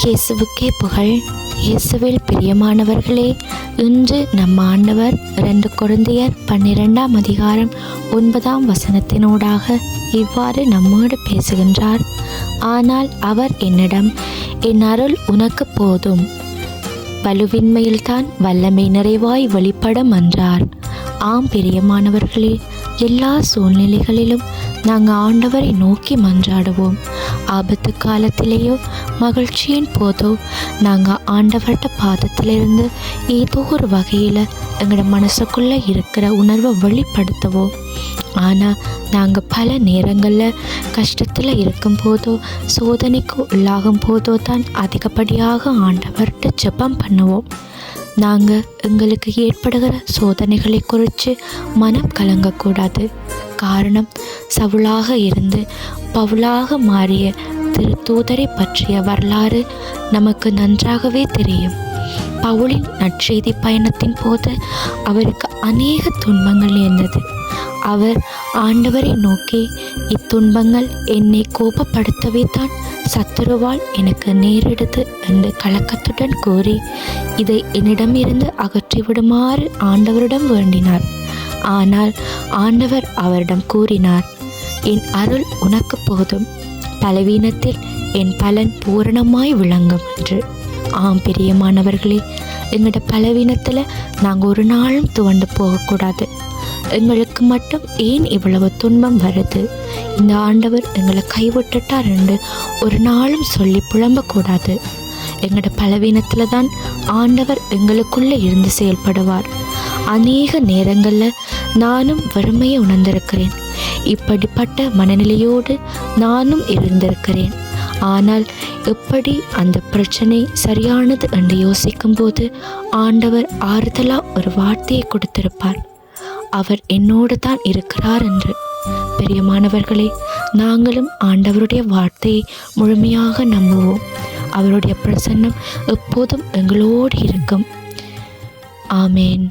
இயேசுவுக்கே புகழ். இயேசுவில் பிரியமானவர்களே, இன்று நம் ஆண்டவர் 2 கொரிந்தியர் 12ஆம் அதிகாரம் 9ஆம் வசனத்தினூடாக இவ்வாறு நம்மோடு பேசுகின்றார். ஆனால் அவர் என்னிடம், என் அருள் உனக்கு போதும், வலுவின்மையில்தான் வல்லமை நிறைவாய் வெளிப்படும் என்றார். ஆம் பிரியமானவர்களே, எல்லா சூழ்நிலைகளிலும் நாங்கள் ஆண்டவரை நோக்கி மன்றாடுவோம். ஆபத்து காலத்திலேயோ மகிழ்ச்சியின் போதோ நாங்கள் ஆண்டவர்கிட்ட பாதத்திலிருந்து ஏதோ ஒரு வகையில் எங்களோட மனசுக்குள்ளே இருக்கிற உணர்வை வெளிப்படுத்துவோம். ஆனால் நாங்கள் பல நேரங்களில் கஷ்டத்தில் இருக்கும் போதோ சோதனைக்கு உள்ளாகும் போதோ தான் அதிகப்படியாக ஆண்டவர்கிட்ட ஜெபம் பண்ணுவோம். நாங்கள் எங்களுக்கு ஏற்படுகிற சோதனைகளை குறித்து மனம் கலங்கக்கூடாது. காரணம், சவுலாக இருந்து பவுலாக மாறிய திருத்தூதரை பற்றிய வரலாறு நமக்கு நன்றாகவே தெரியும். பவுலின் நற்செய்தி பயணத்தின் போது அவருக்கு அநேக துன்பங்கள் இருந்தது. அவர் ஆண்டவரை நோக்கி, இத்துன்பங்கள் என்னை கோபப்படுத்தவே தான் சத்துருவால் எனக்கு நேரிடுது என்று கலக்கத்துடன் கூறி இதை என்னிடமிருந்து அகற்றிவிடுமாறு ஆண்டவரிடம் வேண்டினார். ஆனால் ஆண்டவர் அவரிடம் கூறினார், என் அருள் உனக்கு போதும், பலவீனத்தில் என் பலன் பூரணமாய் விளங்கும் என்று. ஆம் பிரியமானவர்களே, எங்களோட பலவீனத்தில் நாங்கள் ஒரு நாளும் துவண்டு போகக்கூடாது. எங்களுக்கு மட்டும் ஏன் இவ்வளவு துன்பம் வருது, இந்த ஆண்டவர் எங்களை கைவிட்டுட்டார் என்று ஒரு நாளும் சொல்லி புலம்பக்கூடாது. எங்களோட பலவீனத்தில் தான் ஆண்டவர் எங்களுக்குள்ளே இருந்து செயல்படுவார். அநேக நேரங்களில் நானும் வறுமையை உணர்ந்திருக்கிறேன். இப்படிப்பட்ட மனநிலையோடு நானும் இருந்திருக்கிறேன். ஆனால் எப்படி அந்த பிரச்சனை சரியானது என்று யோசிக்கும் போது ஆண்டவர் ஆறுதலாக ஒரு வார்த்தையை கொடுத்திருப்பார், அவர் என்னோடு தான் இருக்கிறார் என்று. பிரியமானவர்களே, நாங்களும் ஆண்டவருடைய வார்த்தையை முழுமையாக நம்புவோம். அவருடைய பிரசன்னம் எப்போதும் எங்களோடு இருக்கும். ஆமேன்.